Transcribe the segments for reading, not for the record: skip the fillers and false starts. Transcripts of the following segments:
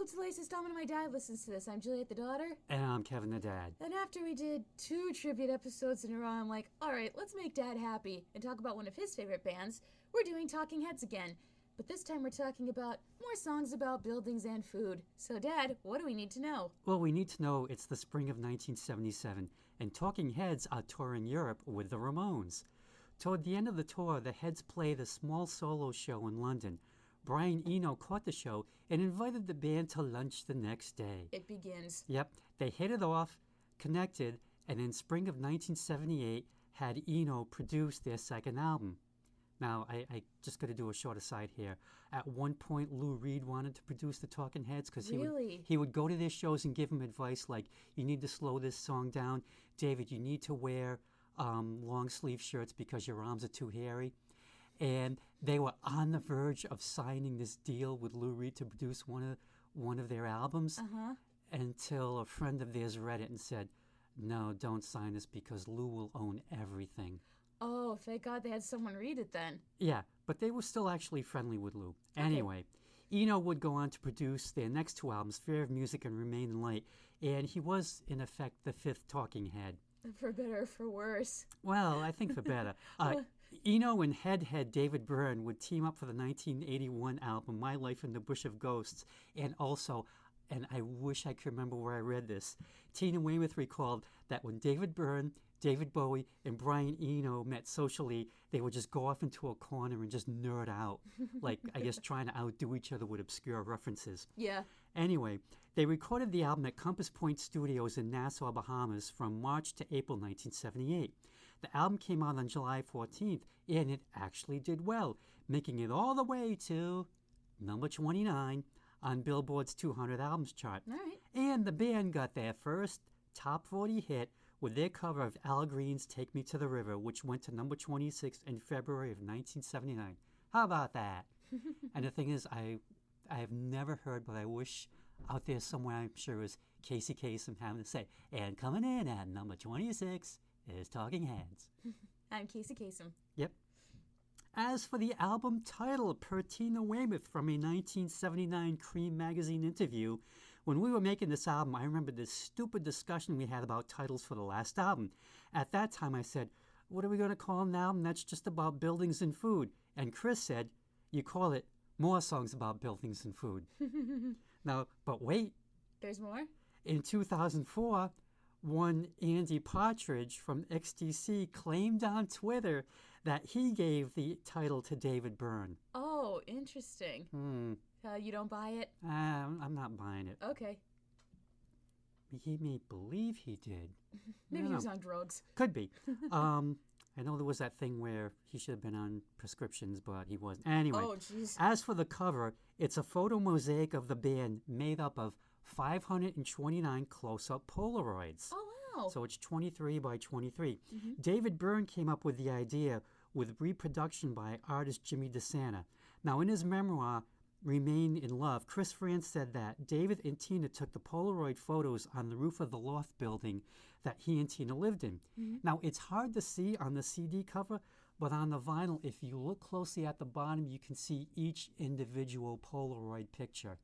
welcome to Laces Dom and My Dad Listens to This. I'm Juliet, the daughter. And I'm Kevin, the dad. And after we did 2 tribute episodes in a row, I'm like, all right, let's make Dad happy and talk about one of his favorite bands. We're doing Talking Heads again. But this time we're talking about more songs about buildings and food. So, Dad, what do we need to know? Well, we need to know it's the spring of 1977, and Talking Heads are touring Europe with the Ramones. Toward the end of the tour, the Heads played a small solo show in London. Brian Eno caught the show and invited the band to lunch the next day. It begins. Yep, they hit it off, connected, and in spring of 1978 had Eno produce their second album. Now, I just got to do a short aside here. At one point, Lou Reed wanted to produce the Talking Heads because he would go to their shows and give them advice like, you need to slow this song down. David, you need to wear long sleeve shirts because your arms are too hairy. And they were on the verge of signing this deal with Lou Reed to produce one of their albums until a friend of theirs read it and said, no, don't sign this because Lou will own everything. Oh, thank God they had someone read it then. Yeah, but they were still actually friendly with Lou. Anyway, Eno would go on to produce their next 2 albums, Fear of Music and Remain in Light, and he was, in effect, the 5th Talking Head. For better or for worse. Well, I think for better. Eno and head David Byrne would team up for the 1981 album, My Life in the Bush of Ghosts, and also, and I wish I could remember where I read this, Tina Weymouth recalled that when David Byrne, David Bowie, and Brian Eno met socially, they would just go off into a corner and just nerd out, like, I guess, trying to outdo each other with obscure references. Yeah. Anyway, they recorded the album at Compass Point Studios in Nassau, Bahamas from March to April 1978. The album came out on July 14th, and it actually did well, making it all the way to number 29 on Billboard's 200 Albums chart. All right. And the band got their first top 40 hit with their cover of Al Green's Take Me to the River, which went to number 26 in February of 1979. How about that? And the thing is, I have never heard, but I wish out there somewhere, I'm sure, is Casey Kasem having to say, and coming in at number 26 is Talking Heads. I'm Casey Kasem. Yep. As for the album title, per Tina Weymouth from a 1979 Cream magazine interview, when we were making this album, I remember this stupid discussion we had about titles for the last album. At that time, I said, what are we going to call an album that's just about buildings and food? And Chris said, you call it More Songs About Buildings and Food. Now, but wait. There's more? In 2004, one Andy Partridge from XTC claimed on Twitter that he gave the title to David Byrne. Oh, interesting. You don't buy it? I'm not buying it. Okay. He may believe he did. Maybe he was on drugs. Could be. I know there was that thing where he should have been on prescriptions, but he wasn't. Anyway, as for the cover, it's a photo mosaic of the band made up of 529 close-up Polaroids. Oh, wow. So it's 23 by 23. David Byrne came up with the idea with reproduction by artist Jimmy DeSanta. Now, in his memoir, Remain in Love, Chris Frantz said that David and Tina took the Polaroid photos on the roof of the loft building that he and Tina lived in. Now, it's hard to see on the CD cover, but on the vinyl, if you look closely at the bottom, you can see each individual Polaroid picture.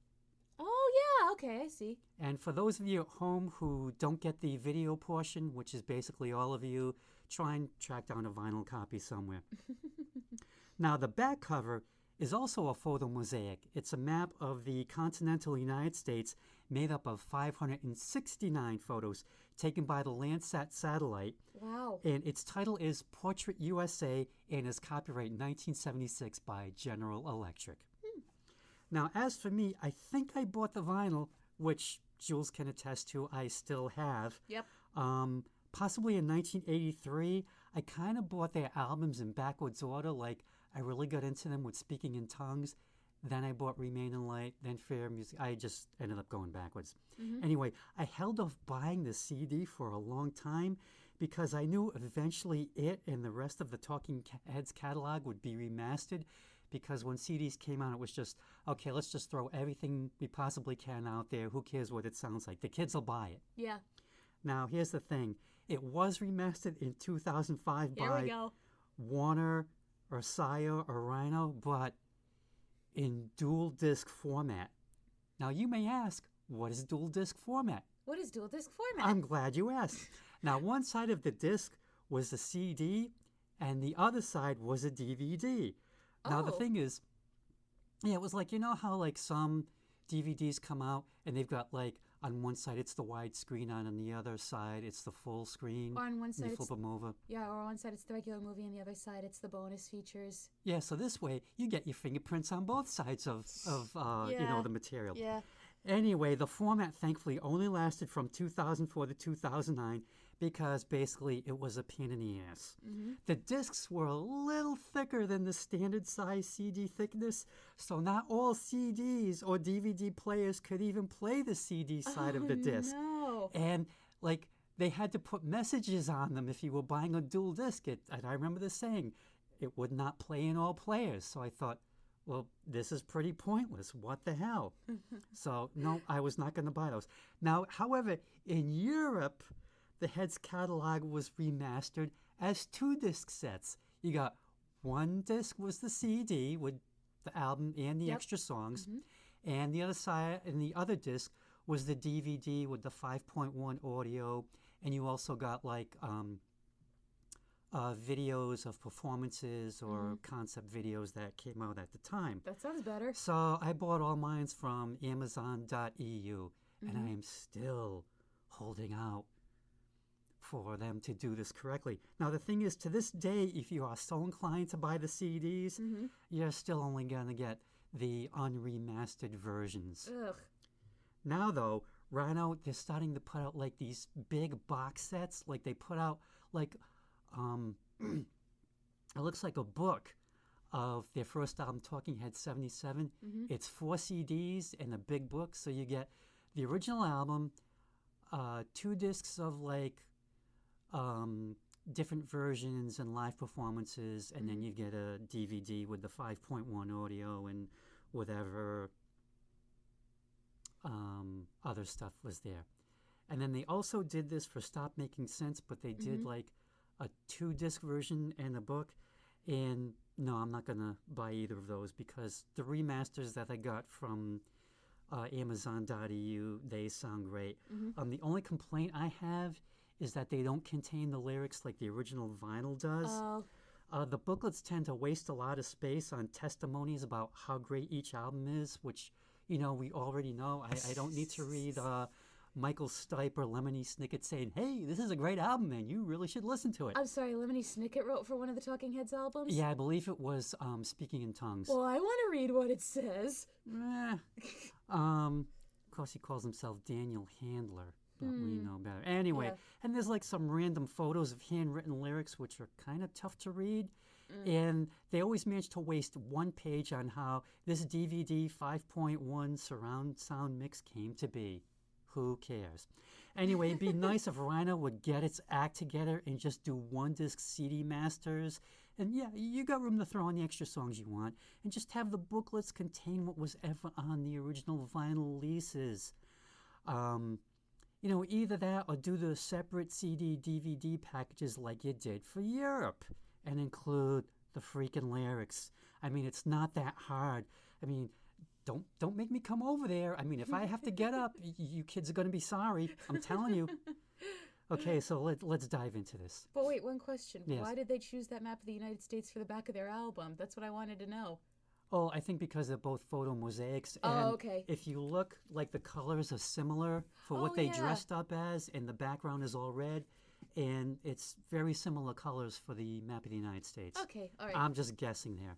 Oh, yeah, okay, I see. And for those of you at home who don't get the video portion, which is basically all of you, try and track down a vinyl copy somewhere. Now, the back cover is also a photo mosaic. It's a map of the continental United States made up of 569 photos taken by the Landsat satellite. Wow. And its title is Portrait USA and is copyright 1976 by General Electric. Now, as for me, I think I bought the vinyl, which Jules can attest to I still have. Yep. Possibly in 1983. I kind of bought their albums in backwards order, like I really got into them with Speaking in Tongues. Then I bought Remain in Light, then Fair Music. I just ended up going backwards. Anyway, I held off buying the CD for a long time because I knew eventually it and the rest of the Talking Heads catalog would be remastered, because when CDs came out, it was just, okay, let's just throw everything we possibly can out there. Who cares what it sounds like? The kids will buy it. Yeah. Now, here's the thing. It was remastered in 2005 Here by we go. Warner or Sire or Rhino, but in dual disc format. Now you may ask, what is dual disc format? What is dual disc format? I'm glad you asked. Now, one side of the disc was a CD, and the other side was a DVD. Now, the Oh. thing is, yeah, it was like, you know how like some DVDs come out and they've got like on one side it's the widescreen, on the other side it's the full screen. Or on one and side you it's flip them over. yeah, or on one side it's the regular movie, and the other side it's the bonus features. Yeah, so this way you get your fingerprints on both sides of Yeah. the material. Yeah. Anyway, the format thankfully only lasted from 2004 to 2009 because basically it was a pain in the ass. The discs were a little thicker than the standard size CD thickness, so not all CDs or DVD players could even play the CD side of the disc. No. And like they had to put messages on them if you were buying a dual disc. And I remember this saying, it would not play in all players. So I thought, well, this is pretty pointless. What the hell? So, no, I was not going to buy those. Now, however, in Europe, the Heads catalog was remastered as 2 disc sets. You got one disc was the CD with the album and the Yep. extra songs, and the other side and the other disc was the DVD with the 5.1 audio, and you also got like videos of performances or concept videos that came out at the time. That sounds better. So I bought all mine from Amazon.eu, and I am still holding out for them to do this correctly. Now, the thing is, to this day, if you are so inclined to buy the CDs, you're still only going to get the unremastered versions. Ugh. Now, though, Rhino, they're starting to put out like these big box sets. Like they put out like, it looks like a book of their first album, Talking Head 77. It's 4 CDs and a big book. So you get the original album, 2 discs of like different versions and live performances, and then you get a DVD with the 5.1 audio and whatever other stuff was there. And then they also did this for Stop Making Sense, but they did like a 2-disc version and a book. And no, I'm not going to buy either of those because the remasters that I got from Amazon.eu, they sound great. The only complaint I have is that they don't contain the lyrics like the original vinyl does. Oh. The booklets tend to waste a lot of space on testimonies about how great each album is, which, you know, we already know. I don't need to read Michael Stipe or Lemony Snicket saying, hey, this is a great album and you really should listen to it. I'm sorry, Lemony Snicket wrote for one of the Talking Heads albums? Yeah, I believe it was Speaking in Tongues. Well, I want to read what it says. Of course, he calls himself Daniel Handler, but we know better. Anyway, Yeah. and there's like some random photos of handwritten lyrics, which are kind of tough to read. And they always manage to waste one page on how this DVD 5.1 surround sound mix came to be. Who cares? Anyway, it'd be nice if Rhino would get its act together and just do 1-disc CD masters. And yeah, you got room to throw in the extra songs you want. And just have the booklets contain what was ever on the original vinyl releases. You know, either that or do the separate CD, DVD packages like you did for Europe. And include the freaking lyrics. I mean, it's not that hard. I mean, don't make me come over there. I mean, if I have to get up, you kids are going to be sorry. I'm telling you. Okay, so let's dive into this. But wait, one question. Yes. Why did they choose that map of the United States for the back of their album? That's what I wanted to know. Oh, I think because they're both photo mosaics. Oh, And okay. if you look, like the colors are similar for what Oh, they yeah. dressed up as, and the background is all red. And it's very similar colors for the map of the United States. Okay, all right. I'm just guessing there.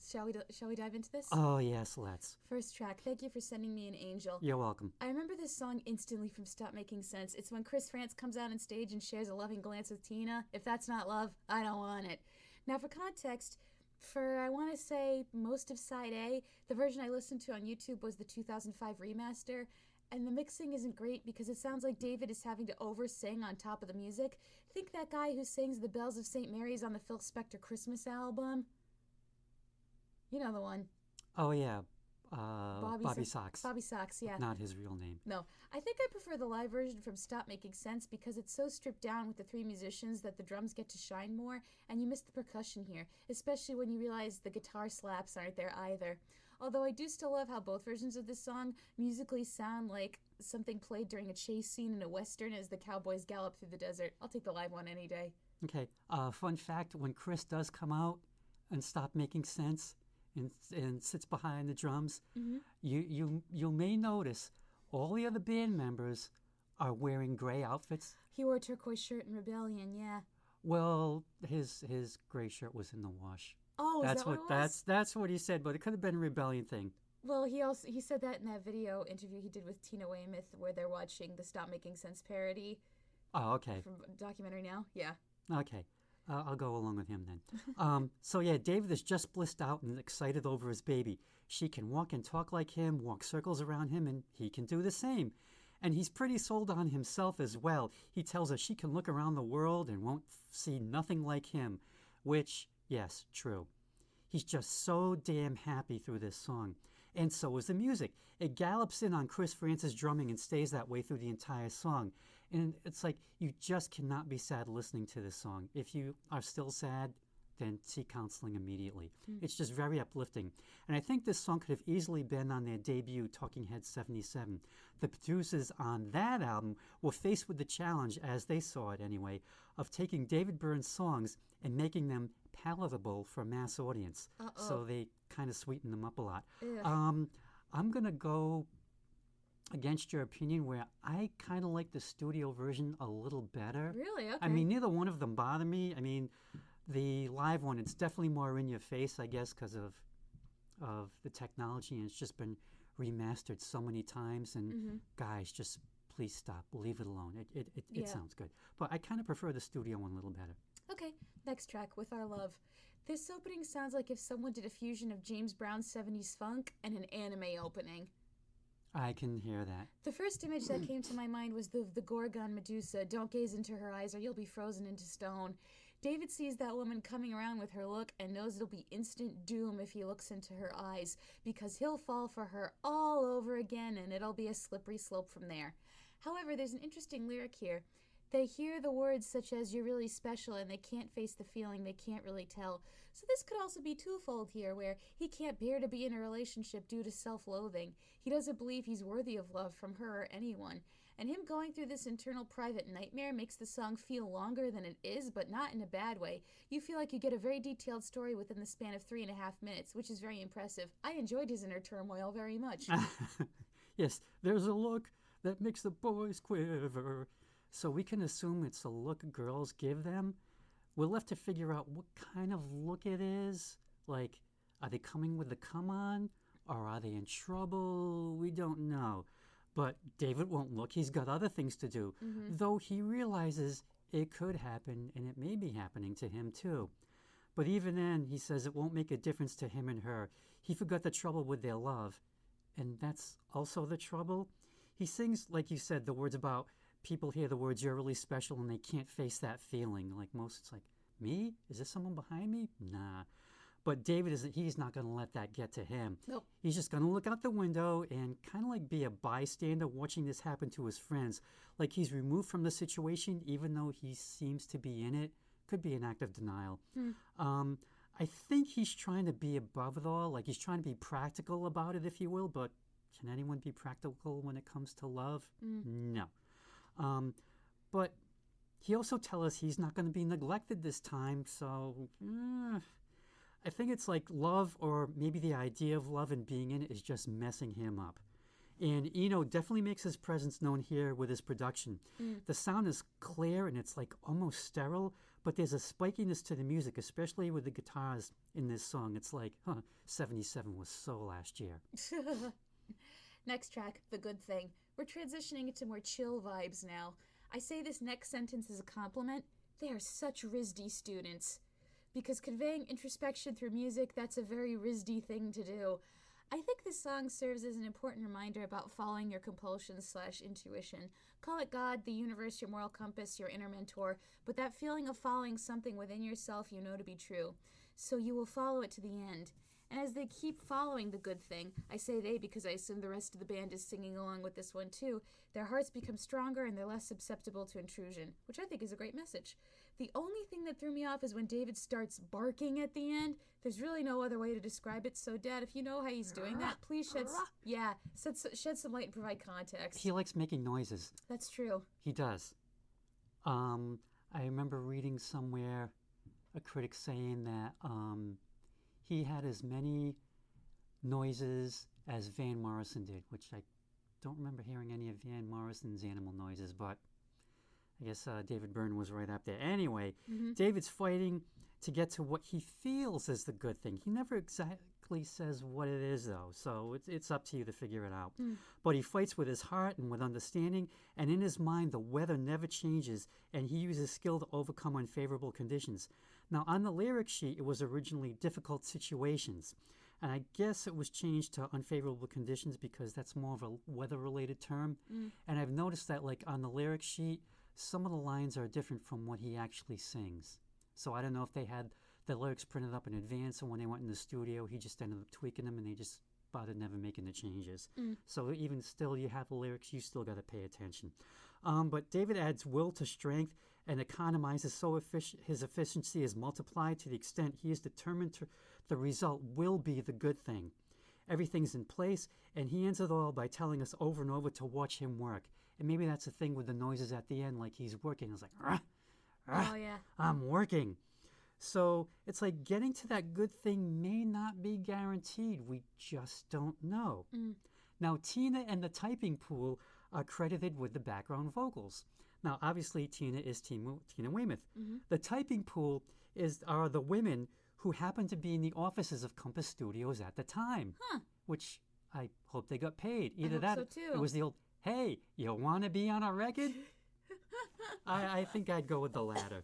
Shall we dive into this? Oh, yes, let's. First track. Thank you for sending me an angel. You're welcome. I remember this song instantly from Stop Making Sense. It's when Chris France comes out on stage and shares a loving glance with Tina. If that's not love, I don't want it. Now, for context, for I want to say most of side A, the version I listened to on YouTube was the 2005 remaster. And the mixing isn't great because it sounds like David is having to over-sing on top of the music. Think that guy who sings The Bells of St. Mary's on the Phil Spector Christmas album? You know the one. Oh, yeah. Bobby Sox. Bobby Sox, yeah. Not his real name. No, I think I prefer the live version from Stop Making Sense because it's so stripped down with the 3 musicians that the drums get to shine more, and you miss the percussion here, especially when you realize the guitar slaps aren't there either. Although I do still love how both versions of this song musically sound like something played during a chase scene in a Western as the cowboys gallop through the desert. I'll take the live one any day. Okay. Fun fact: when Chris does come out and stop making sense and sits behind the drums, you may notice all the other band members are wearing gray outfits. He wore a turquoise shirt in Rebellion, yeah. Well, his gray shirt was in the wash. Oh, That's is that what it was? that's what he said, but it could have been a Rebellion thing. Well, he said that in that video interview he did with Tina Weymouth where they're watching the Stop Making Sense parody Oh, okay. from documentary now. Yeah. Okay. I'll go along with him then. So yeah, David is just blissed out and excited over his baby. She can walk and talk like him, walk circles around him, and he can do the same. And he's pretty sold on himself as well. He tells her she can look around the world and won't see nothing like him, which, yes, true. He's just so damn happy through this song. And so is the music. It gallops in on Chris Francis drumming and stays that way through the entire song. And it's like you just cannot be sad listening to this song. If you are still sad, then seek counseling immediately. It's just very uplifting. And I think this song could have easily been on their debut, Talking Heads 77. The producers on that album were faced with the challenge, as they saw it anyway, of taking David Byrne's songs and making them palatable for a mass audience. So they kind of sweetened them up a lot. I'm going to go against your opinion where I kind of like the studio version a little better. Really? Okay. I mean, neither one of them bother me. I mean, the live one, it's definitely more in your face, I guess, because of the technology, and it's just been remastered so many times. And guys, just please stop, leave it alone. It sounds good, but I kind of prefer the studio one a little better. Okay, next track, With Our Love. This opening sounds like if someone did a fusion of James Brown's 70s funk and an anime opening. I can hear that. The first image that came to my mind was the Gorgon Medusa. Don't gaze into her eyes or you'll be frozen into stone. David sees that woman coming around with her look and knows it'll be instant doom if he looks into her eyes, because he'll fall for her all over again and it'll be a slippery slope from there. However, there's an interesting lyric here. They hear the words such as "you're really special" and they can't face the feeling, they can't really tell. So this could also be twofold here, where he can't bear to be in a relationship due to self-loathing. He doesn't believe he's worthy of love from her or anyone. And him going through this internal private nightmare makes the song feel longer than it is, but not in a bad way. You feel like you get a very detailed story within the span of 3.5 minutes, which is very impressive. I enjoyed his inner turmoil very much. Yes, there's a look that makes the boys quiver. So we can assume it's a look girls give them. We're left to figure out what kind of look it is. Like, are they coming with the come on? Or are they in trouble? We don't know. But David won't look. He's got other things to do. Though he realizes it could happen, and it may be happening to him too. But even then, he says it won't make a difference to him and her. He forgot the trouble with their love. And that's also the trouble. He sings, like you said, the words about people hear the words "you're really special" and they can't face that feeling. Like most, it's like, me? Is there someone behind me? Nah. But David he's not going to let that get to him. Nope. He's just going to look out the window and kind of like be a bystander watching this happen to his friends. Like he's removed from the situation even though he seems to be in it. Could be an act of denial. I think he's trying to be above it all. Like he's trying to be practical about it, if you will. But can anyone be practical when it comes to love? No. But he also tells us he's not going to be neglected this time, so I think it's like love, or maybe the idea of love and being in it is just messing him up. And Eno definitely makes his presence known here with his production. The sound is clear and it's like almost sterile, but there's a spikiness to the music, especially with the guitars in this song. It's like, 77 was so last year. Next track, The Good Thing. We're transitioning into more chill vibes now. I say this next sentence as a compliment. They are such RISD students. Because conveying introspection through music, that's a very RISD thing to do. I think this song serves as an important reminder about following your compulsions/intuition. Call it God, the universe, your moral compass, your inner mentor, but that feeling of following something within yourself you know to be true. So you will follow it to the end. And as they keep following the good thing, I say they because I assume the rest of the band is singing along with this one too, their hearts become stronger and they're less susceptible to intrusion, which I think is a great message. The only thing that threw me off is when David starts barking at the end. There's really no other way to describe it, so Dad, if you know how he's doing that, please shed some light and provide context. He likes making noises. That's true. He does. I remember reading somewhere a critic saying that he had as many noises as Van Morrison did, which I don't remember hearing any of Van Morrison's animal noises, but I guess David Byrne was right up there. Anyway, David's fighting to get to what he feels is the good thing. He never exactly says what it is, though, so it's up to you to figure it out. But he fights with his heart and with understanding, and in his mind, the weather never changes, and he uses skill to overcome unfavorable conditions. Now, on the lyric sheet, it was originally difficult situations, and I guess it was changed to unfavorable conditions because that's more of a weather-related term. And I've noticed that, like, on the lyric sheet, some of the lines are different from what he actually sings. So I don't know if they had the lyrics printed up in advance, and when they went in the studio, he just ended up tweaking them, and they just bothered never making the changes. So even still, you have the lyrics, you still got to pay attention. But David adds will to strength and economizes so his efficiency is multiplied to the extent he is determined the result will be the good thing. Everything's in place, and he ends it all by telling us over and over to watch him work. And maybe that's the thing with the noises at the end, like he's working. It's like, Oh, yeah. I'm working. So it's like getting to that good thing may not be guaranteed. We just don't know. Now, Tina and the typing pool are credited with the background vocals. Now, obviously, Tina is Tina Weymouth. The typing pool are the women who happened to be in the offices of Compass Studios at the time, which I hope they got paid. Either that, so too. it was the old, hey, you want to be on a record? I think I'd go with the latter.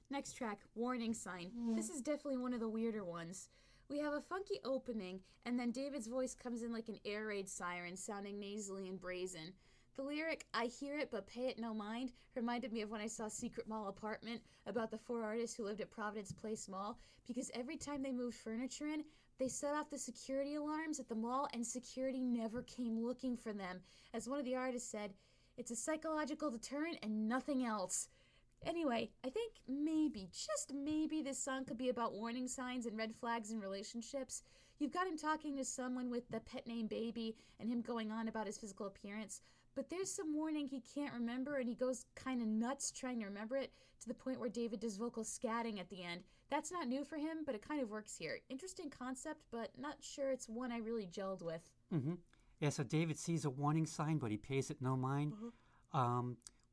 Next track, Warning Sign. This is definitely one of the weirder ones. We have a funky opening, and then David's voice comes in like an air raid siren, sounding nasally and brazen. The lyric, I hear it but pay it no mind, reminded me of when I saw Secret Mall Apartment about the 4 artists who lived at Providence Place Mall, because every time they moved furniture in, they set off the security alarms at the mall, and security never came looking for them. As one of the artists said, it's a psychological deterrent and nothing else. Anyway, I think maybe, just maybe, this song could be about warning signs and red flags in relationships. You've got him talking to someone with the pet name Baby and him going on about his physical appearance, but there's some warning he can't remember, and he goes kind of nuts trying to remember it, to the point where David does vocal scatting at the end. That's not new for him, but it kind of works here. Interesting concept, but not sure it's one I really gelled with. Yeah, so David sees a warning sign, but he pays it no mind.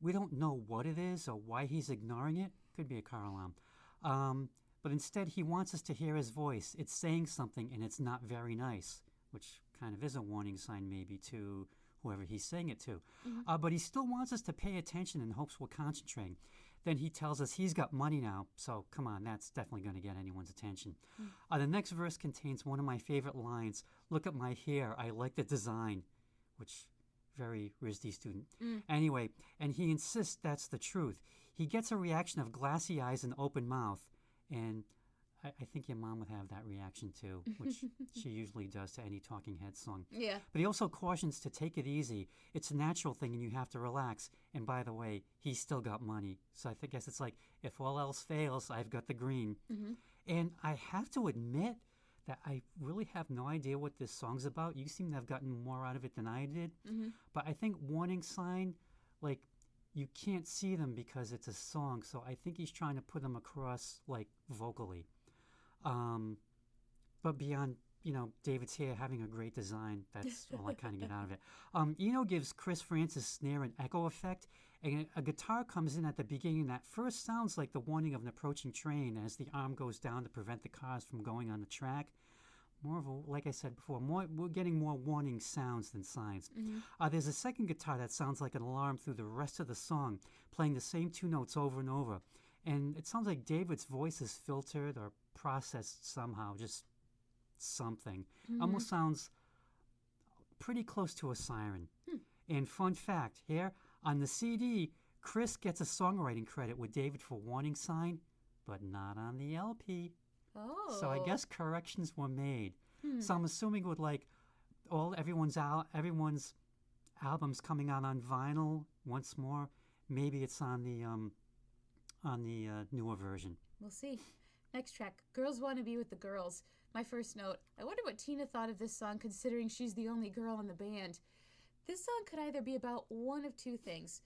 We don't know what it is or why he's ignoring it. Could be a car alarm. But instead, he wants us to hear his voice. It's saying something, and it's not very nice, which kind of is a warning sign maybe to whoever he's saying it to. But he still wants us to pay attention in hopes we're concentrating. Then he tells us he's got money now, so come on, that's definitely going to get anyone's attention. The next verse contains one of my favorite lines, look at my hair, I like the design, which, very RISD student. Anyway, and he insists that's the truth. He gets a reaction of glassy eyes and open mouth, and I think your mom would have that reaction too, which she usually does to any Talking Heads song. Yeah. But he also cautions to take it easy. It's a natural thing and you have to relax. And by the way, he's still got money. So I guess it's like, if all else fails, I've got the green. And I have to admit that I really have no idea what this song's about. You seem to have gotten more out of it than I did. But I think warning sign, like, you can't see them because it's a song. So I think he's trying to put them across, like, vocally. But beyond, David's hair having a great design, that's all I kind of get out of it. Eno gives Chris Francis' snare an echo effect, and a guitar comes in at the beginning that first sounds like the warning of an approaching train as the arm goes down to prevent the cars from going on the track. More of a, like I said before, we're getting more warning sounds than signs. There's a second guitar that sounds like an alarm through the rest of the song, playing the same 2 notes over and over. And it sounds like David's voice is filtered or processed somehow, just something. Almost sounds pretty close to a siren. And fun fact here, on the CD, Chris gets a songwriting credit with David for Warning Sign, but not on the LP. Oh. So I guess corrections were made. Hmm. So I'm assuming with like everyone's albums coming out on vinyl once more, maybe it's on the newer version. We'll see. Next track, Girls Want to Be with the Girls. My first note, I wonder what Tina thought of this song considering she's the only girl in the band. This song could either be about one of two things.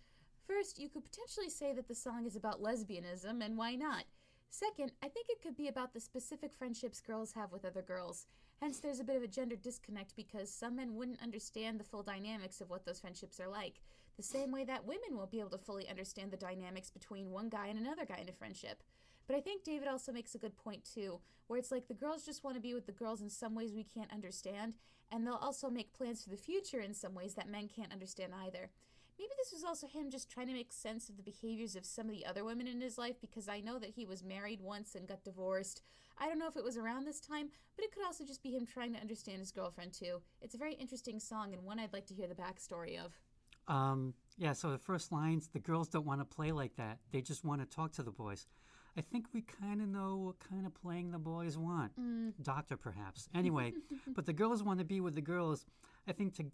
First, you could potentially say that the song is about lesbianism, and why not? Second, I think it could be about the specific friendships girls have with other girls. Hence, there's a bit of a gender disconnect because some men wouldn't understand the full dynamics of what those friendships are like. The same way that women won't be able to fully understand the dynamics between one guy and another guy in a friendship. But I think David also makes a good point too, where it's like the girls just want to be with the girls in some ways we can't understand, and they'll also make plans for the future in some ways that men can't understand either. Maybe this was also him just trying to make sense of the behaviors of some of the other women in his life, because I know that he was married once and got divorced. I don't know if it was around this time, but it could also just be him trying to understand his girlfriend too. It's a very interesting song and one I'd like to hear the backstory of. Yeah, so the first lines, the girls don't want to play like that. They just want to talk to the boys. I think we kind of know what kind of playing the boys want. Doctor, perhaps. Anyway, but the girls want to be with the girls. I think to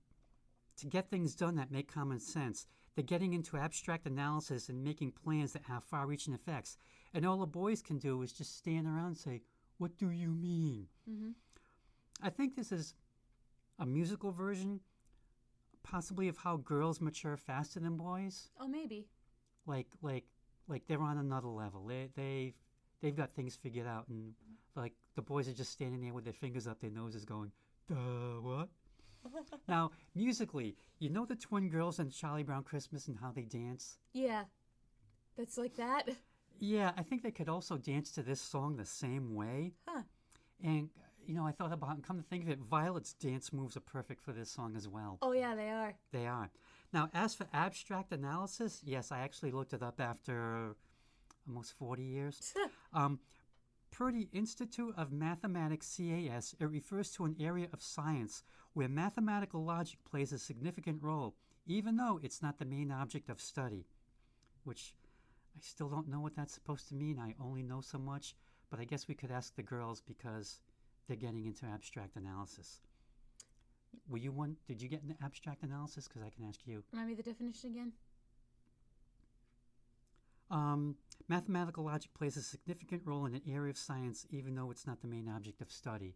get things done that make common sense. They're getting into abstract analysis and making plans that have far-reaching effects. And all the boys can do is just stand around and say, "What do you mean?" Mm-hmm. I think this is a musical version, possibly of how girls mature faster than boys. Oh, maybe. Like they're on another level. They've got things figured out, and like the boys are just standing there with their fingers up their noses, going, "Duh, what?" Now, musically, you know the twin girls in Charlie Brown Christmas and how they dance? Yeah. That's like that? Yeah, I think they could also dance to this song the same way. Huh. And, I thought about it, and come to think of it, Violet's dance moves are perfect for this song as well. Oh, yeah, they are. They are. Now, as for abstract analysis, yes, I actually looked it up after almost 40 years. Per the Institute of Mathematics, CAS, it refers to an area of science where mathematical logic plays a significant role, even though it's not the main object of study, which I still don't know what that's supposed to mean. I only know so much, but I guess we could ask the girls because they're getting into abstract analysis. Did you get into abstract analysis? Because I can ask you. Remind me the definition again? Mathematical logic plays a significant role in an area of science, even though it's not the main object of study.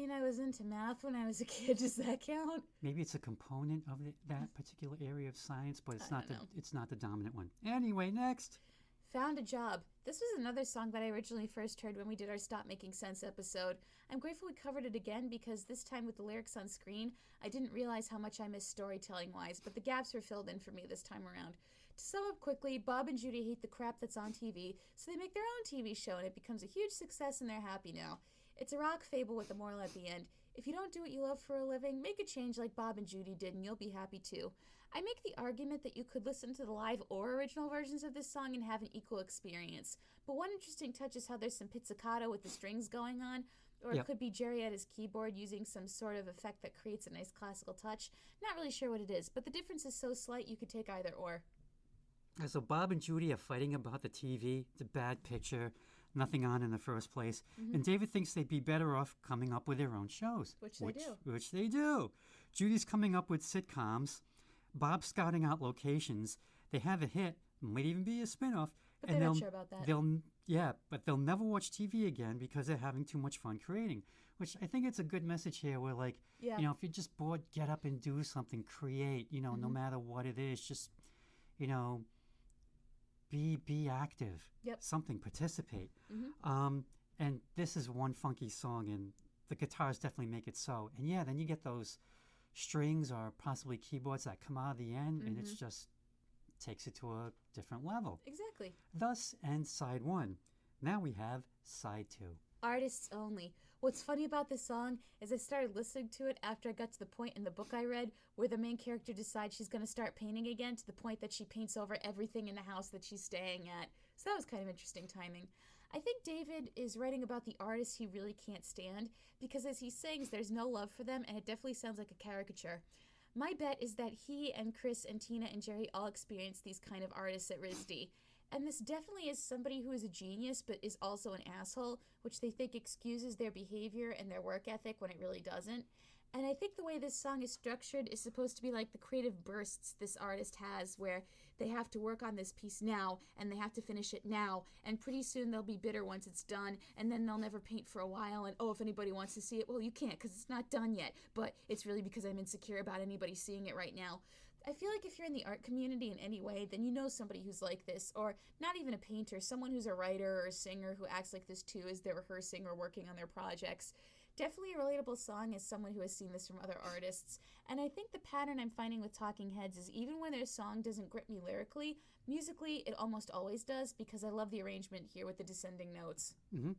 I was into math when I was a kid. Does that count? Maybe it's a component of that particular area of science, but it's don't know. It's not the dominant one. Anyway, next. Found a Job. This was another song that I originally first heard when we did our Stop Making Sense episode. I'm grateful we covered it again because this time with the lyrics on screen, I didn't realize how much I missed storytelling-wise, but the gaps were filled in for me this time around. To sum up quickly, Bob and Judy hate the crap that's on TV, so they make their own TV show and it becomes a huge success and they're happy now. It's a rock fable with a moral at the end. If you don't do what you love for a living, make a change like Bob and Judy did and you'll be happy too. I make the argument that you could listen to the live or original versions of this song and have an equal experience. But one interesting touch is how there's some pizzicato with the strings going on, or it could be Jerry at his keyboard using some sort of effect that creates a nice classical touch. Not really sure what it is, but the difference is so slight you could take either or. So Bob and Judy are fighting about the TV, the bad picture, nothing on in the first place. Mm-hmm. And David thinks they'd be better off coming up with their own shows. Which they do. Which they do. Judy's coming up with sitcoms. Bob's scouting out locations. They have a hit. Might even be a spinoff. But they're not sure about that. But they'll never watch TV again because they're having too much fun creating. Which I think it's a good message here where, like, if you're just bored, get up and do something. Create, no matter what it is. Just, be active. Yep. Something, participate. Mm-hmm. And this is one funky song, and the guitars definitely make it so. And then you get those strings or possibly keyboards that come out of the end, and it's just takes it to a different level. Exactly. Thus ends side one. Now we have side two. Artists only. What's funny about this song is I started listening to it after I got to the point in the book I read where the main character decides she's going to start painting again, to the point that she paints over everything in the house that she's staying at. So that was kind of interesting timing. I think David is writing about the artists he really can't stand because as he sings, there's no love for them, and it definitely sounds like a caricature. My bet is that he and Chris and Tina and Jerry all experience these kind of artists at RISD. And this definitely is somebody who is a genius but is also an asshole, which they think excuses their behavior and their work ethic when it really doesn't. And I think the way this song is structured is supposed to be like the creative bursts this artist has, where they have to work on this piece now and they have to finish it now, and pretty soon they'll be bitter once it's done, and then they'll never paint for a while, and oh, if anybody wants to see it, well, you can't because it's not done yet, but it's really because I'm insecure about anybody seeing it right now. I feel like if you're in the art community in any way, then you know somebody who's like this, or not even a painter, someone who's a writer or a singer who acts like this too as they're rehearsing or working on their projects. Definitely a relatable song as someone who has seen this from other artists. And I think the pattern I'm finding with Talking Heads is even when their song doesn't grip me lyrically, musically it almost always does, because I love the arrangement here with the descending notes. Mm-hmm.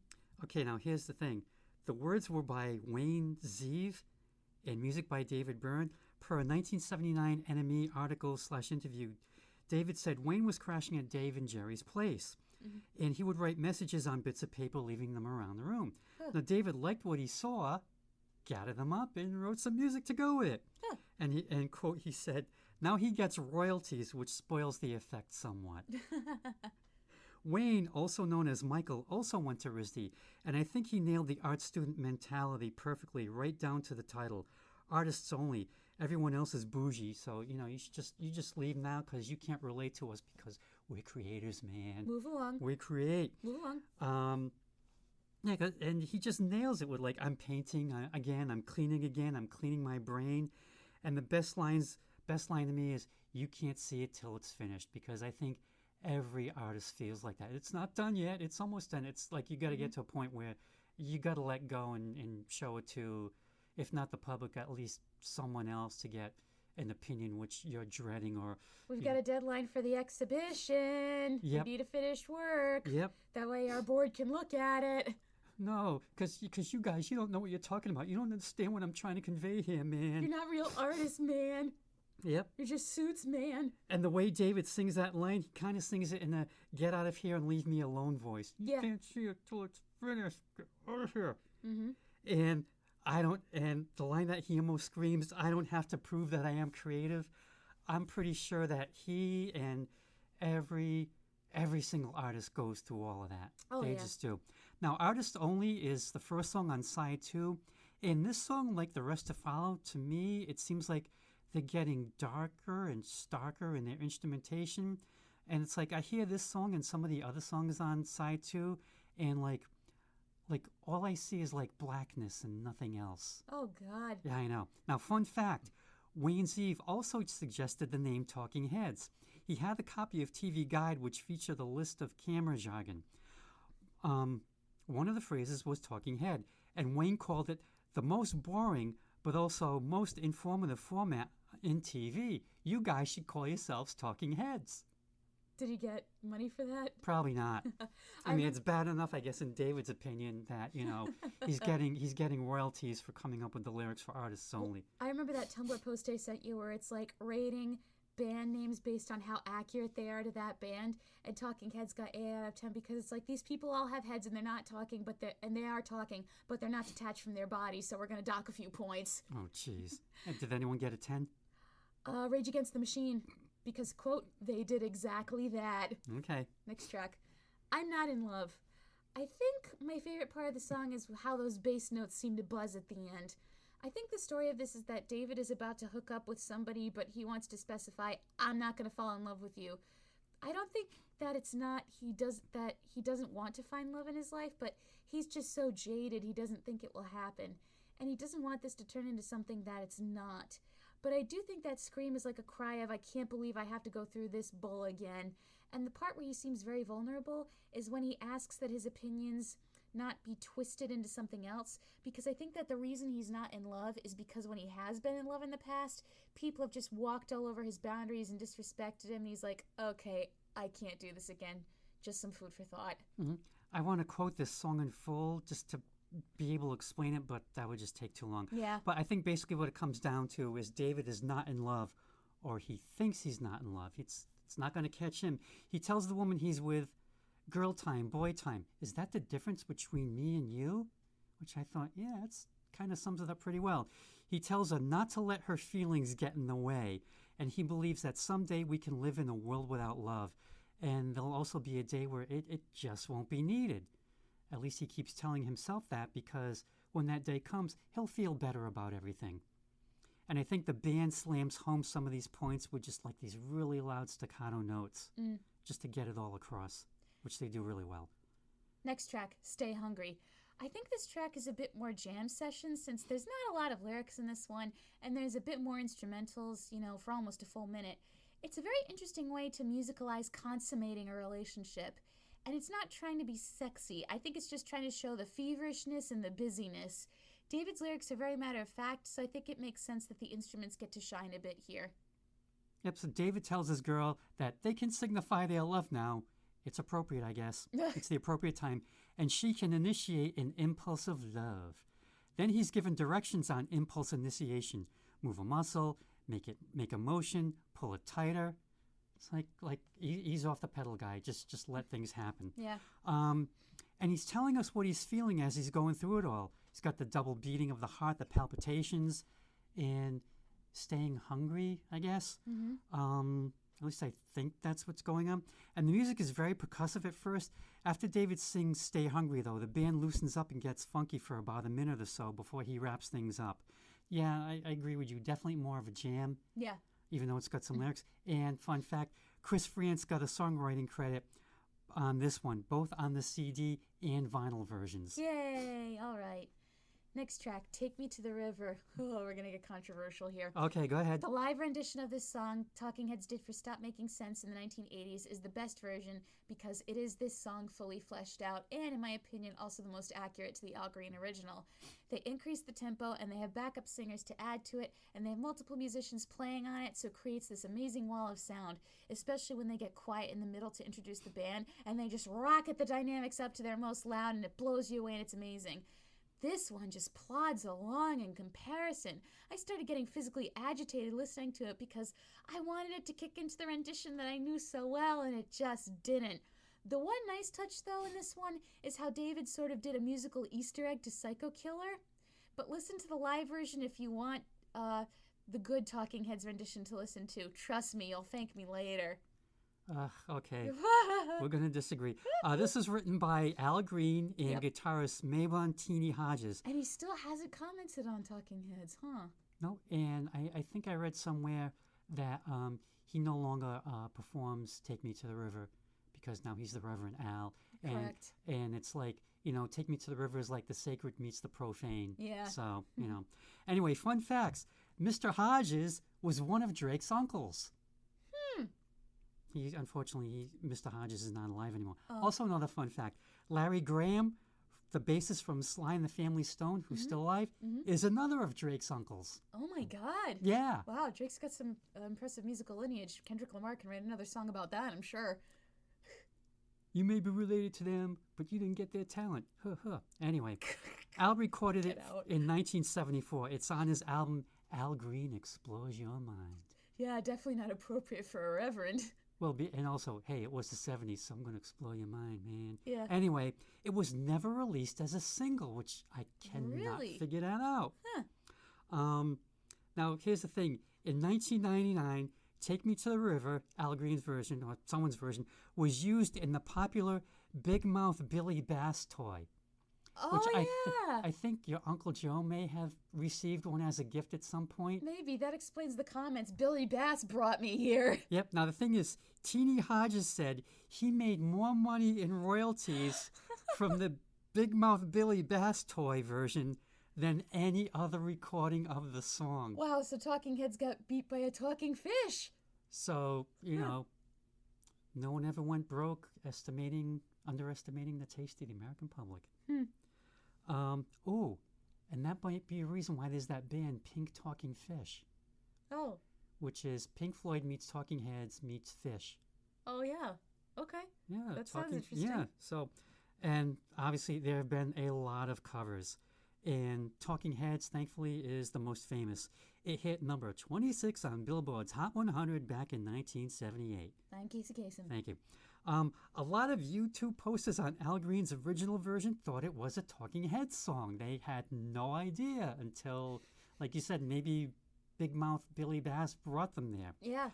Okay, now here's the thing. The words were by Wayne Zeev and music by David Byrne. Per a 1979 NME article/interview, David said Wayne was crashing at Dave and Jerry's place, and he would write messages on bits of paper, leaving them around the room. Now, David liked what he saw, gathered them up, and wrote some music to go with it. And quote, he said, now he gets royalties, which spoils the effect somewhat. Wayne, also known as Michael, also went to RISD, and I think he nailed the art student mentality perfectly, right down to the title, Artists Only. Everyone else is bougie, so you just leave now because you can't relate to us because we're creators, man. Move along. We create. Move along. Yeah, and he just nails it with like, I'm painting again, I'm cleaning my brain, and the best line to me is, you can't see it till it's finished, because I think every artist feels like that. It's not done yet. It's almost done. It's like you got to get to a point where you got to let go and show it to, if not the public, at least someone else to get an opinion which you're dreading. Or we've got a deadline for the exhibition. Yep. We need to finish work. Yep. That way our board can look at it. No, because you guys, you don't know what you're talking about. You don't understand what I'm trying to convey here, man. You're not real artists, man. Yep. You're just suits, man. And the way David sings that line, he kind of sings it in a get out of here and leave me alone voice. You can't see it till it's finished. Get out of here. Mm-hmm. And the line that he almost screams, I don't have to prove that I am creative. I'm pretty sure that he and every single artist goes through all of that. They just do. Now, Artist Only is the first song on side 2. And this song, like the rest to follow, to me, it seems like they're getting darker and starker in their instrumentation. And it's like I hear this song and some of the other songs on side 2, and like all I see is like blackness and nothing else. Oh, God. Yeah, I know. Now, fun fact, Wayne Zeev also suggested the name Talking Heads. He had a copy of TV Guide which featured a list of camera jargon. One of the phrases was Talking Head, and Wayne called it the most boring but also most informative format in TV. You guys should call yourselves Talking Heads. Did he get money for that? Probably not. I mean, it's bad enough, I guess, in David's opinion, that he's getting royalties for coming up with the lyrics for Artists Only. I remember that Tumblr post I sent you where it's like rating band names based on how accurate they are to that band, and Talking Heads got 8 out of 10 because it's like these people all have heads and they're not talking, and they are talking, but they're not detached from their bodies, so we're gonna dock a few points. Oh, jeez. And did anyone get a 10? Rage Against the Machine. Because, quote, they did exactly that. Okay. Next track. I'm Not in Love. I think my favorite part of the song is how those bass notes seem to buzz at the end. I think the story of this is that David is about to hook up with somebody, but he wants to specify, I'm not going to fall in love with you. I don't think that he doesn't want to find love in his life, but he's just so jaded he doesn't think it will happen. And he doesn't want this to turn into something that it's not. But I do think that scream is like a cry of, I can't believe I have to go through this bull again. And the part where he seems very vulnerable is when he asks that his opinions not be twisted into something else, because I think that the reason he's not in love is because when he has been in love in the past, people have just walked all over his boundaries and disrespected him, and he's like, okay, I can't do this again. Just some food for thought. Mm-hmm. I want to quote this song in full just to be able to explain it, but that would just take too long. Yeah. But I think basically what it comes down to is David is not in love, or he thinks he's not in love. It's not going to catch him. He tells the woman he's with, girl time, boy time. Is that the difference between me and you? Which I thought, yeah, that's kind of sums it up pretty well. He tells her not to let her feelings get in the way, and he believes that someday we can live in a world without love. and there'll also be a day where it just won't be needed. At least he keeps telling himself that, because when that day comes, he'll feel better about everything. And I think the band slams home some of these points with just like these really loud staccato notes, just to get it all across, which they do really well. Next track, Stay Hungry. I think this track is a bit more jam session, since there's not a lot of lyrics in this one, and there's a bit more instrumentals, for almost a full minute. It's a very interesting way to musicalize consummating a relationship, and it's not trying to be sexy. I think it's just trying to show the feverishness and the busyness. David's lyrics are very matter of fact, so I think it makes sense that the instruments get to shine a bit here. Yep, so David tells his girl that they can signify their love now. It's appropriate, I guess. It's the appropriate time. And she can initiate an impulse of love. Then he's given directions on impulse initiation. Move a muscle, make a motion, pull it tighter. It's like ease off the pedal, guy. Just let things happen. Yeah. And he's telling us what he's feeling as he's going through it all. He's got the double beating of the heart, the palpitations, and staying hungry, I guess. At least I think that's what's going on. And the music is very percussive at first. After David sings Stay Hungry, though, the band loosens up and gets funky for about a minute or so before he wraps things up. Yeah, I agree with you. Definitely more of a jam. Yeah. Even though it's got some lyrics. And fun fact, Chris France got a songwriting credit on this one, both on the CD and vinyl versions. Yay! All right. Next track, Take Me to the River. Oh, we're going to get controversial here. Okay, go ahead. The live rendition of this song Talking Heads did for Stop Making Sense in the 1980s is the best version, because it is this song fully fleshed out and, in my opinion, also the most accurate to the Al Green original. They increase the tempo, and they have backup singers to add to it, and they have multiple musicians playing on it, so it creates this amazing wall of sound, especially when they get quiet in the middle to introduce the band, and they just rocket the dynamics up to their most loud, and it blows you away, and it's amazing. This one just plods along in comparison. I started getting physically agitated listening to it because I wanted it to kick into the rendition that I knew so well, and it just didn't. The one nice touch, though, in this one is how David sort of did a musical Easter egg to Psycho Killer. But listen to the live version if you want the good Talking Heads rendition to listen to. Trust me, you'll thank me later. Okay, we're going to disagree. This is written by Al Green and guitarist Mabon Teeny Hodges. And he still hasn't commented on Talking Heads, huh? No, and I think I read somewhere that he no longer performs Take Me to the River, because now he's the Reverend Al. Correct. And it's like, Take Me to the River is like the sacred meets the profane. Yeah. So, Anyway, fun facts. Mr. Hodges was one of Drake's uncles. Unfortunately, Mr. Hodges is not alive anymore. Oh. Also, another fun fact. Larry Graham, the bassist from Sly and the Family Stone, who's still alive, is another of Drake's uncles. Oh, my God. Yeah. Wow, Drake's got some impressive musical lineage. Kendrick Lamar can write another song about that, I'm sure. You may be related to them, but you didn't get their talent. Anyway, Al recorded it in 1974. It's on his album, Al Green Explores Your Mind. Yeah, definitely not appropriate for a reverend. Well, and also, hey, it was the 70s, so I'm going to explore your mind, man. Yeah. Anyway, it was never released as a single, which I cannot figure that out. Huh. Now, here's the thing. In 1999, Take Me to the River, Al Green's version, or someone's version, was used in the popular Big Mouth Billy Bass toy. Oh, which yeah. I think your Uncle Joe may have received one as a gift at some point. Maybe. That explains the comments. Billy Bass brought me here. Yep. Now, the thing is, Teeny Hodges said he made more money in royalties from the Big Mouth Billy Bass toy version than any other recording of the song. Wow, so Talking Heads got beat by a talking fish. So, no one ever went broke underestimating the taste of the American public. And that might be a reason why there's that band, Pink Talking Fish. Oh. Which is Pink Floyd meets Talking Heads meets Fish. Oh, yeah. Okay. Yeah. That sounds interesting. Yeah. So, and obviously there have been a lot of covers. And Talking Heads, thankfully, is the most famous. It hit number 26 on Billboard's Hot 100 back in 1978. Thank you, Kasem. Thank you. A lot of YouTube posters on Al Green's original version thought it was a Talking Heads song. They had no idea until, like you said, maybe Big Mouth Billy Bass brought them there. Yeah.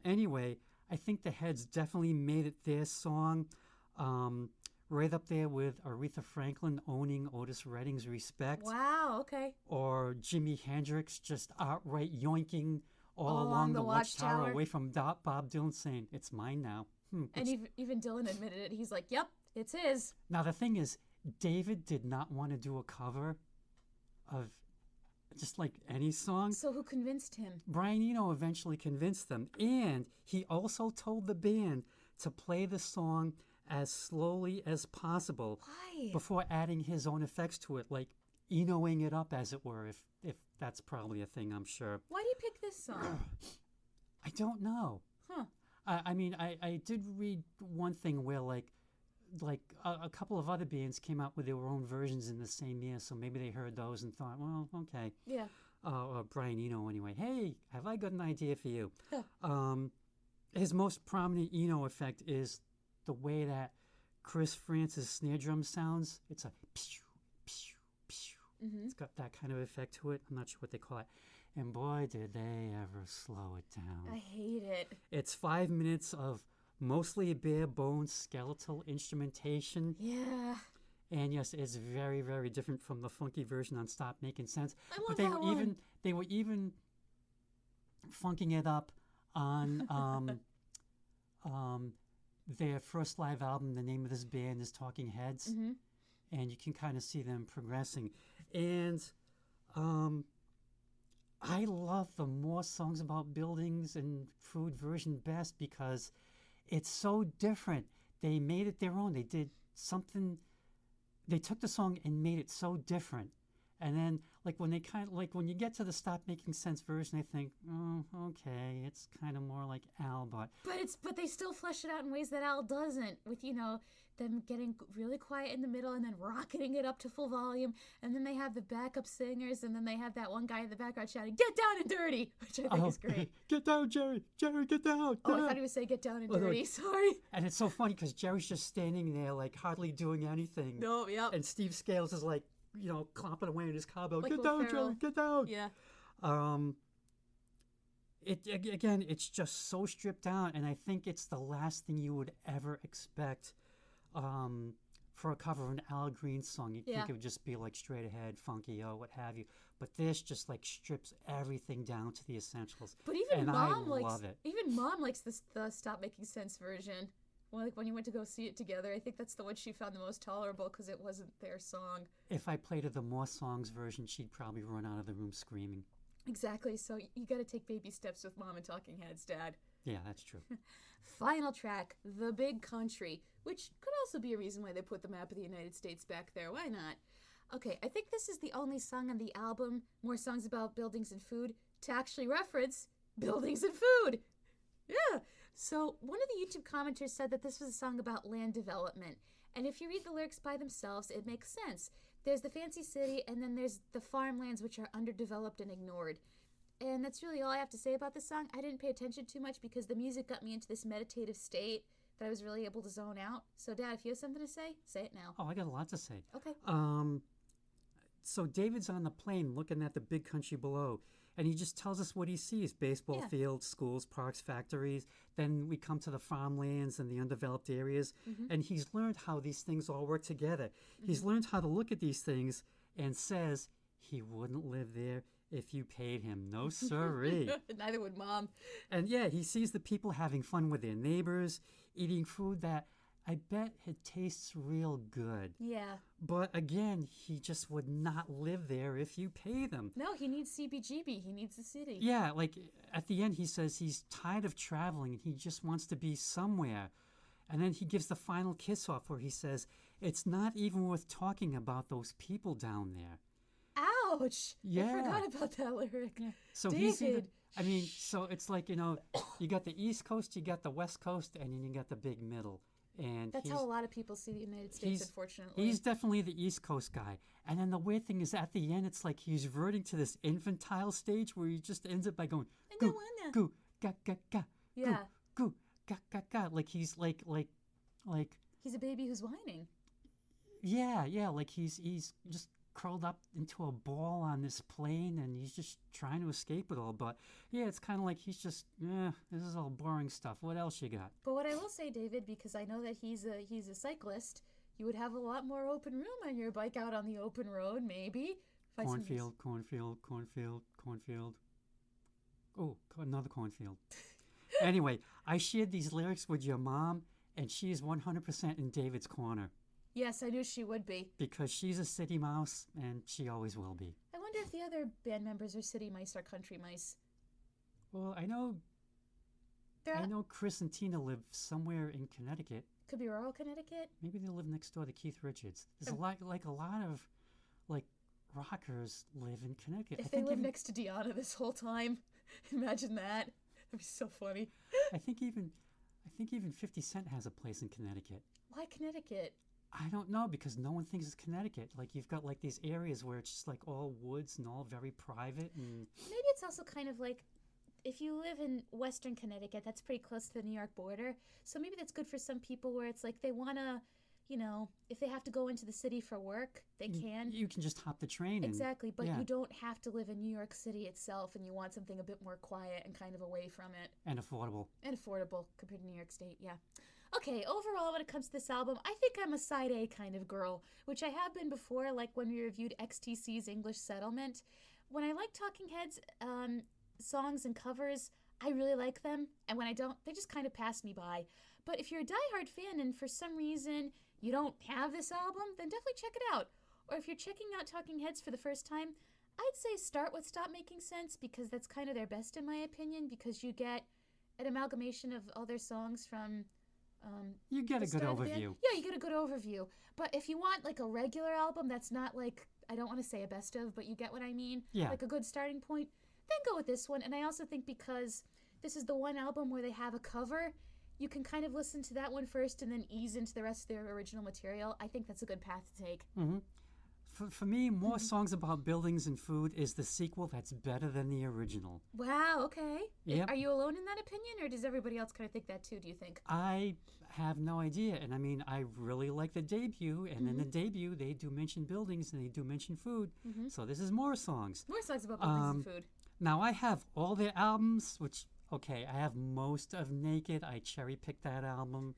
Anyway, I think the Heads definitely made it their song, right up there with Aretha Franklin owning Otis Redding's Respect, Wow, okay. or Jimi Hendrix just outright yoinking all Along along the the Watchtower Watchtower. away from Bob Dylan, saying, "It's mine now." And even Dylan admitted it. He's like, yep, it's his. Now the thing is, David did not want to do a cover of just like any song. So who convinced him? Brian Eno eventually convinced them, and he also told the band to play the song as slowly as possible Why? before adding his own effects to it, like Enoing it up, as it were, if that's probably a thing, I'm sure. Why do you pick this song? I don't know. Huh. I mean, I did read one thing where like a couple of other bands came out with their own versions in the same year, so maybe they heard those and thought, well, okay. Yeah. Brian Eno anyway. Hey, have I got an idea for you? Yeah. His most prominent Eno effect is the way that Chris France's snare drum sounds. It's a pew, pew, pew. Mm-hmm. It's got that kind of effect to it. I'm not sure what they call it. And boy, did they ever slow it down. I hate it. It's 5 minutes of mostly bare bones skeletal instrumentation. Yeah. And yes, it's very, very different from the funky version on Stop Making Sense. I love But they that were one. they were even funking it up on their first live album. The name of this band is Talking Heads, Mm-hmm. and you can kind of see them progressing. And I love the More Songs About Buildings and Food version best because it's so different. They made it their own. They did something. They took the song and made it so different. And then, like when when you get to the Stop Making Sense version, I think, oh, okay, it's kind of more like Al, but But they still flesh it out in ways that Al doesn't, with them getting really quiet in the middle and then rocketing it up to full volume, and then they have the backup singers, and then they have that one guy in the background shouting, "Get down and dirty," which I think is great. Get down, Jerry, get down. Oh, I down. thought he was saying "Get down and Oh, no. dirty." Sorry. And it's so funny because Jerry's just standing there, like hardly doing anything. No, yep. And Steve Scales is like, clomping away in his cowbell. Like Get Will down, Ferrell. Jerry, get down. Yeah. Again, it's just so stripped down, and I think it's the last thing you would ever expect for a cover of an Al Green song. You'd Yeah. think it would just be like straight ahead, funky, what have you. But this just like strips everything down to the essentials. But even And Mom I likes love it. even Mom likes the Stop Making Sense version. Well, like when you went to go see it together, I think that's the one she found the most tolerable because it wasn't their song. If I played her the More Songs version, she'd probably run out of the room screaming. Exactly. So you got to take baby steps with Mom and Talking Heads, Dad. Yeah, that's true. Final track, The Big Country, which could also be a reason why they put the map of the United States back there. Why not? Okay, I think this is the only song on the album, More Songs About Buildings and Food, to actually reference buildings and food. Yeah. So one of the YouTube commenters said that this was a song about land development. And if you read the lyrics by themselves, it makes sense. There's the fancy city, and then there's the farmlands, which are underdeveloped and ignored. And that's really all I have to say about this song. I didn't pay attention too much because the music got me into this meditative state that I was really able to zone out. So, Dad, if you have something to say it now. Oh, I got a lot to say. Okay. So David's on the plane looking at the big country below, and he just tells us what he sees: baseball Yeah. fields, schools, parks, factories. Then we come to the farmlands and the undeveloped areas, and he's learned how these things all work together. He's learned how to look at these things and says he wouldn't live there if you paid him. No siree. Neither would Mom. And yeah, he sees the people having fun with their neighbors, eating food that I bet it tastes real good. Yeah. But again, he just would not live there if you pay them. No, he needs CBGB. He needs the city. Yeah, like at the end, he says he's tired of traveling and he just wants to be somewhere. And then he gives the final kiss off where he says, it's not even worth talking about those people down there. Ouch. Yeah. I forgot about that lyric. So he's even, David. I mean, so it's like, you got the East Coast, you got the West Coast, and then you got the big middle. And That's he's, how a lot of people see the United States, he's- unfortunately. he's definitely the East Coast guy. And then the weird thing is at the end, it's like he's reverting to this infantile stage where he just ends up by going, I don't goo, wanna. goo, ga, ga, ga, Yeah. goo, ga, ga, ga. Like he's like, He's a baby who's whining. yeah, like he's just curled up into a ball on this plane, and he's just trying to escape it all. But yeah, it's kind of like he's just, this is all boring stuff. What else you got? But what I will say, David, because I know that he's a cyclist, you would have a lot more open room on your bike out on the open road, maybe. Find some- Cornfield, cornfield, cornfield, cornfield. Oh, another cornfield. Anyway, I shared these lyrics with your mom, and she is 100% in David's corner Yes, I knew she would be. because she's a city mouse, and she always will be. I wonder if the other band members are city mice or country mice. Well, I know Chris and Tina live somewhere in Connecticut. Could be rural Connecticut. Maybe they live next door to Keith Richards. There's a lot of like rockers live in Connecticut. If they live next to Deanna this whole time, imagine that. That'd be so funny. I think even 50 Cent has a place in Connecticut. Why Connecticut? I don't know, because no one thinks it's Connecticut. Like, you've got like these areas where it's just like all woods and all very private. And Maybe it's also kind of like, if you live in Western Connecticut, that's pretty close to the New York border. So maybe that's good for some people where it's like they want to, if they have to go into the city for work, they can. You can just hop the train. Exactly, but yeah. you don't have to live in New York City itself, and you want something a bit more quiet and kind of away from it. And affordable. And affordable compared to New York State, yeah. Okay, overall, when it comes to this album, I think I'm a side A kind of girl, which I have been before, like when we reviewed XTC's English Settlement. When I like Talking Heads songs and covers, I really like them, and when I don't, they just kind of pass me by. But if you're a diehard fan and for some reason you don't have this album, then definitely check it out. Or if you're checking out Talking Heads for the first time, I'd say start with Stop Making Sense, because that's kind of their best in my opinion, because you get an amalgamation of all their songs from You get a good overview. Yeah, you get a good overview. But if you want like a regular album that's not like, I don't want to say a best of, but you get what I mean? Yeah. Like a good starting point, then go with this one. And I also think because this is the one album where they have a cover, you can kind of listen to that one first and then ease into the rest of their original material. I think that's a good path to take. Mm-hmm. For me, More Songs About Buildings and Food is the sequel that's better than the original. Wow, okay. Yep. Are you alone in that opinion, or does everybody else kind of think that too, do you think? I have no idea. And I mean, I really like the debut. And in the debut, they do mention buildings and they do mention food. So this is More Songs. More songs about buildings and food. Now, I have all their albums, which, okay, I have most of Naked. I cherry-picked that album.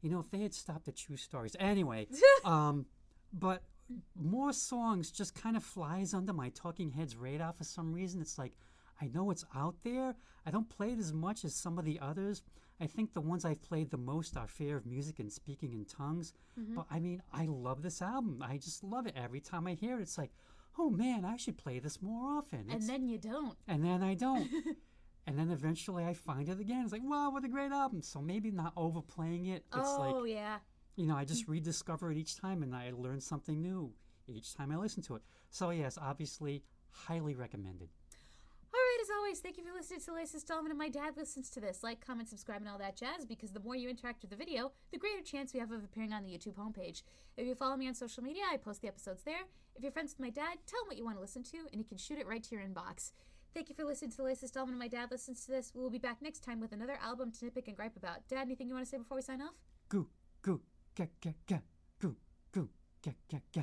If they had stopped at True Stories. Anyway, but More Songs just kind of flies under my Talking Heads radar for some reason. It's like, I know it's out there. I don't play it as much as some of the others. I think the ones I've played the most are Fear of Music and Speaking in Tongues. But I mean, I love this album. I just love it. Every time I hear it, it's like, oh man, I should play this more often. And then you don't. And then I don't. And then eventually I find it again. It's like, wow, what a great album. So maybe not overplaying it. It's yeah. I just rediscover it each time, and I learn something new each time I listen to it. So yes, obviously, highly recommended. All right, as always, thank you for listening to the latest installment of My Dad Listens to This. Like, comment, subscribe, and all that jazz, because the more you interact with the video, the greater chance we have of appearing on the YouTube homepage. If you follow me on social media, I post the episodes there. If you're friends with my dad, tell him what you want to listen to, and he can shoot it right to your inbox. Thank you for listening to the latest installment of My Dad Listens to This. We will be back next time with another album to nitpick and gripe about. Dad, anything you want to say before we sign off? Goo, goo, ga, ga, ga, goo, goo, ga, ga, ga.